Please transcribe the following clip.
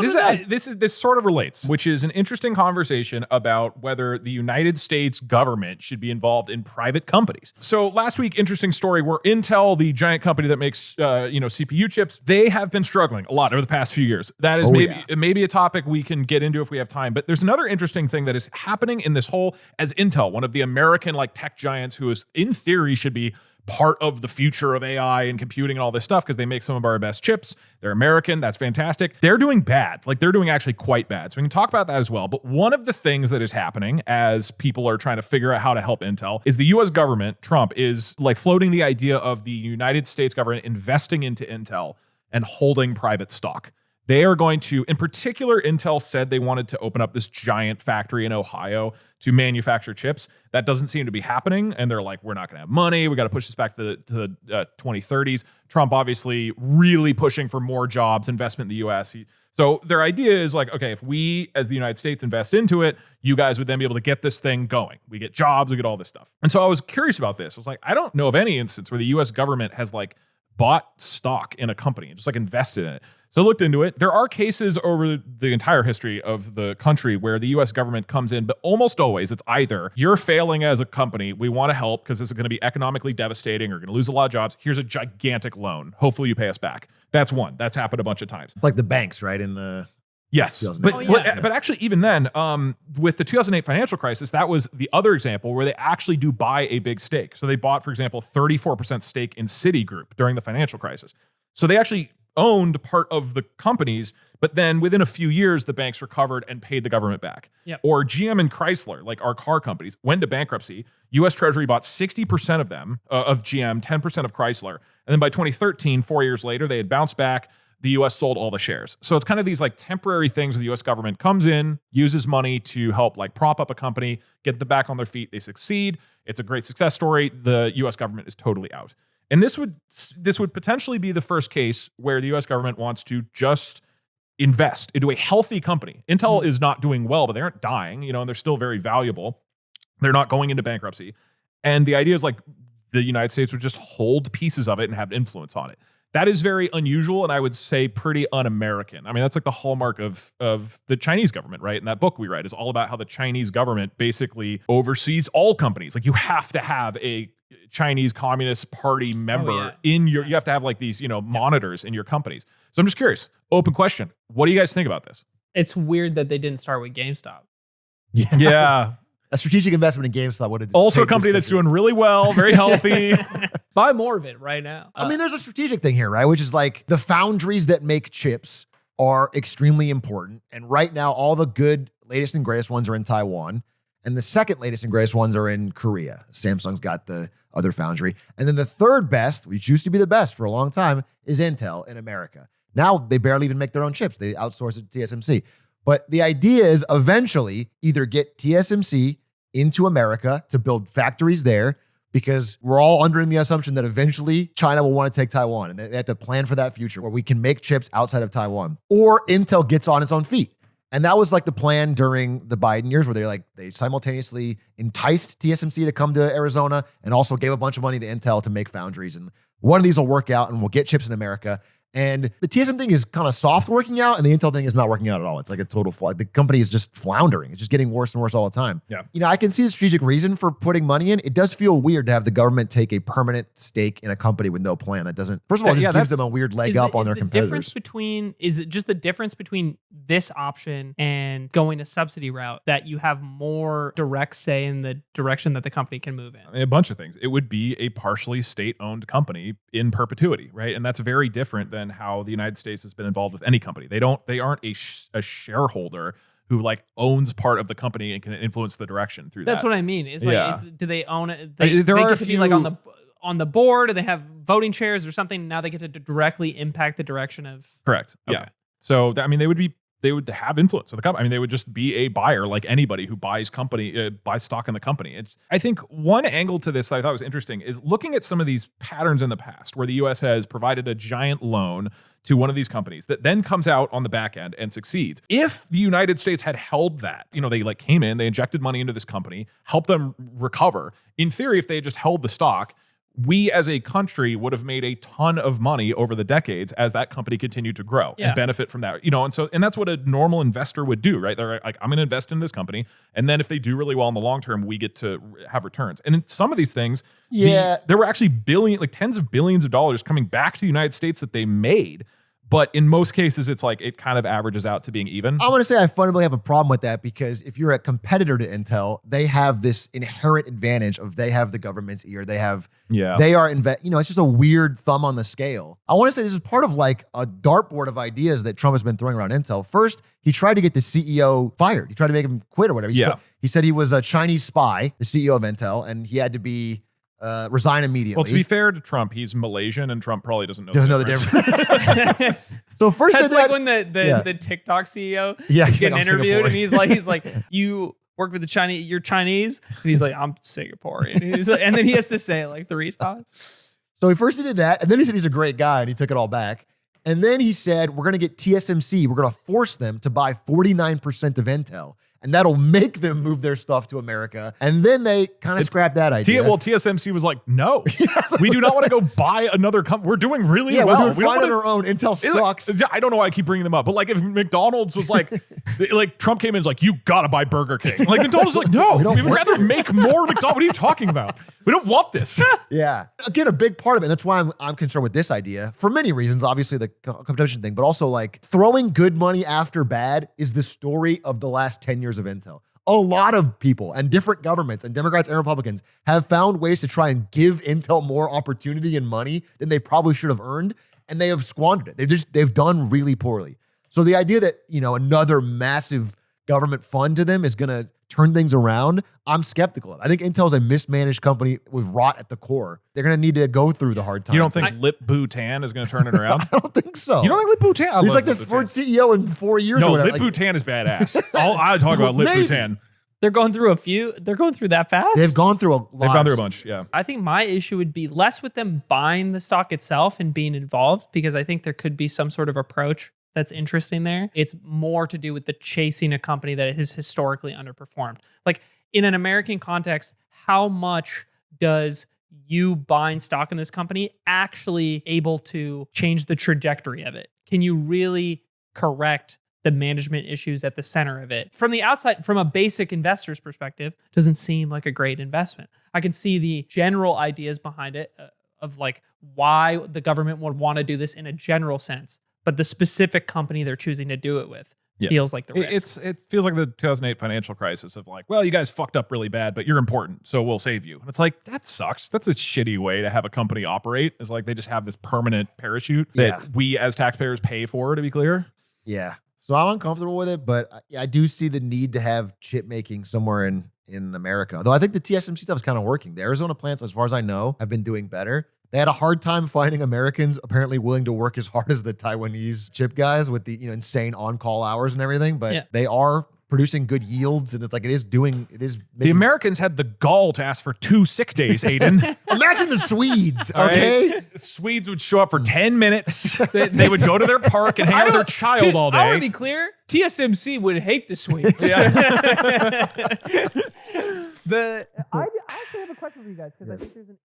Hey, this sort of relates, which is an interesting conversation about whether the United States government should be involved in private companies. So last week, interesting story where Intel, the giant company that makes CPU chips, they have been struggling a lot over the past few years. That is maybe a topic we can get into if we have time. But there's another interesting thing that is happening in this whole, as Intel, one of the American like tech giants who is in theory should be part of the future of AI and computing and all this stuff because they make some of our best chips. They're American. That's fantastic. They're doing bad. Like they're doing actually quite bad. So we can talk about that as well. But one of the things that is happening as people are trying to figure out how to help Intel is the US government, Trump, is like floating the idea of the United States government investing into Intel and holding private stock. They are going to, in particular, Intel said they wanted to open up this giant factory in Ohio to manufacture chips. That doesn't seem to be happening. And they're like, we're not going to have money. We got to push this back to the 2030s. Trump obviously really pushing for more jobs, investment in the US. So their idea is like, okay, if we as the United States invest into it, you guys would then be able to get this thing going. We get jobs, we get all this stuff. And so I was curious about this. I was like, I don't know of any instance where the US government has like bought stock in a company and just like invested in it. So I looked into it. There are cases over the entire history of the country where the US government comes in, but almost always it's either you're failing as a company, we want to help because this is going to be economically devastating, or you're going to lose a lot of jobs. Here's a gigantic loan. Hopefully you pay us back. That's one. That's happened a bunch of times. It's like the banks, right? In the Yes, but actually even then, with the 2008 financial crisis, that was the other example where they actually do buy a big stake. So they bought, for example, 34% stake in Citigroup during the financial crisis. So they actually owned part of the companies, but then within a few years, the banks recovered and paid the government back. Yep. Or GM and Chrysler, like our car companies, went to bankruptcy. U.S. Treasury bought 60% of them, of GM, 10% of Chrysler. And then by 2013, 4 years later, they had bounced back. The U.S. sold all the shares. So it's kind of these like temporary things where the U.S. government comes in, uses money to help like prop up a company, get them back on their feet. They succeed. It's a great success story. The U.S. government is totally out. And this would potentially be the first case where the U.S. government wants to just invest into a healthy company. Intel is not doing well, but they aren't dying, and they're still very valuable. They're not going into bankruptcy. And the idea is like the United States would just hold pieces of it and have influence on it. That is very unusual, and I would say pretty un-American. I mean, that's like the hallmark of the Chinese government, right? And that book we read is all about how the Chinese government basically oversees all companies. Like you have to have a Chinese Communist Party member in your, you have to have like these, monitors in your companies. So I'm just curious, open question. What do you guys think about this? It's weird that they didn't start with GameStop. Yeah. A strategic investment in GameStop would have also a company that's doing really well, very healthy. Buy more of it right now. I mean, there's a strategic thing here, right? Which is like the foundries that make chips are extremely important. And right now, all the good latest and greatest ones are in Taiwan. And the second latest and greatest ones are in Korea. Samsung's got the other foundry. And then the third best, which used to be the best for a long time, is Intel in America. Now they barely even make their own chips. They outsource it to TSMC. But the idea is eventually either get TSMC into America to build factories there, because we're all under the assumption that eventually China will want to take Taiwan, and they have to plan for that future where we can make chips outside of Taiwan. Or Intel gets on its own feet. And that was like the plan during the Biden years, where they simultaneously enticed TSMC to come to Arizona and also gave a bunch of money to Intel to make foundries. And one of these will work out and we'll get chips in America. And the TSM thing is kind of soft working out, and the Intel thing is not working out at all. It's like a total flaw. The company is just floundering. It's just getting worse and worse all the time. Yeah. I can see the strategic reason for putting money in. It does feel weird to have the government take a permanent stake in a company with no plan. That doesn't, first of all, just gives them a weird leg up on their competitors. Is it just the difference between this option and going a subsidy route that you have more direct say in the direction that the company can move in? I mean, a bunch of things. It would be a partially state-owned company in perpetuity, right? And that's very different than how the United States has been involved with any company. They aren't a shareholder who like owns part of the company and can influence the direction through That's that. what I mean. It's like, do they own it? There are get a to few, be like on the board, or they have voting shares or something. Now they get to directly impact the direction of. Correct. Okay. Yeah. So they would have influence on the company. I mean, they would just be a buyer like anybody who buys stock in the company. I think one angle to this that I thought was interesting is looking at some of these patterns in the past where the U.S. has provided a giant loan to one of these companies that then comes out on the back end and succeeds. If the United States had held that, they like came in, they injected money into this company, helped them recover. In theory, if they had just held the stock, we as a country would have made a ton of money over the decades as that company continued to grow and benefit from that. And that's what a normal investor would do, right? They're like, I'm going to invest in this company, and then if they do really well in the long term, we get to have returns. And in some of these things, there were actually tens of billions of dollars coming back to the United States that they made. But in most cases, it's like it kind of averages out to being even. I want to say I fundamentally have a problem with that because if you're a competitor to Intel, they have this inherent advantage of they have the government's ear. They are it's just a weird thumb on the scale. I want to say this is part of like a dartboard of ideas that Trump has been throwing around Intel. First, he tried to get the CEO fired. He tried to make him quit or whatever. He said he was a Chinese spy, the CEO of Intel, and he had to be resign immediately. Well, to be fair to Trump, he's Malaysian, and Trump probably doesn't know the difference. So first, that's like when the TikTok CEO is getting interviewed, and he's like, "You work with the Chinese? You're Chinese?" And he's like, "I'm Singaporean." And then he has to say it like 3 times. So he first did that, and then he said he's a great guy, and he took it all back. And then he said, "We're going to get TSMC. We're going to force them to buy 49% of Intel." And that'll make them move their stuff to America. And then they kind of scrapped that idea. TSMC was like, no, we do not want to go buy another company. We're doing really well. We're doing fine on our own. Intel sucks. I don't know why I keep bringing them up, but like if McDonald's was like, like Trump came in and was like, you got to buy Burger King. Like McDonald's was like, no, we would rather make more McDonald's. What are you talking about? We don't want this. Yeah. Again, a big part of it. And that's why I'm concerned with this idea for many reasons. Obviously the competition thing, but also like throwing good money after bad is the story of the last 10 years of Intel. A lot of people and different governments and Democrats and Republicans have found ways to try and give Intel more opportunity and money than they probably should have earned. And they have squandered it. They've done really poorly. So the idea that, another massive government fund to them is going to turn things around, I'm skeptical of. I think Intel is a mismanaged company with rot at the core. They're going to need to go through the hard times. You don't think Lip Bhutan is going to turn it around? I don't think so. You don't think Lip Bhutan? He's like the first CEO in 4 years. No, or whatever. Lip Bhutan is badass. I talk about Lip Bhutan. They're going through a few. They're going through that fast. They've gone through a lot. They've gone through a bunch. Yeah. I think my issue would be less with them buying the stock itself and being involved, because I think there could be some sort of approach that's interesting there. It's more to do with the chasing a company that has historically underperformed. Like in an American context, how much does you buying stock in this company actually able to change the trajectory of it? Can you really correct the management issues at the center of it? From the outside, from a basic investor's perspective, doesn't seem like a great investment. I can see the general ideas behind it of like why the government would want to do this in a general sense, but the specific company they're choosing to do it with feels like the risk. It feels like the 2008 financial crisis of like, well, you guys fucked up really bad, but you're important, so we'll save you. And it's like, that sucks. That's a shitty way to have a company operate. It's like they just have this permanent parachute that we as taxpayers pay for, to be clear. Yeah. So I'm uncomfortable with it, but I do see the need to have chip making somewhere in America. Though I think the TSMC stuff is kind of working. The Arizona plants, as far as I know, have been doing better. They had a hard time finding Americans apparently willing to work as hard as the Taiwanese chip guys with the insane on-call hours and everything, but they are producing good yields, and it's like it is the Americans had the gall to ask for 2 sick days, Aiden. Imagine the Swedes, okay? Right? Swedes would show up for 10 minutes. They would go to their park and hang out with their child all day. I want to be clear, TSMC would hate the Swedes. Yeah. I actually have a question for you guys, because I think there's an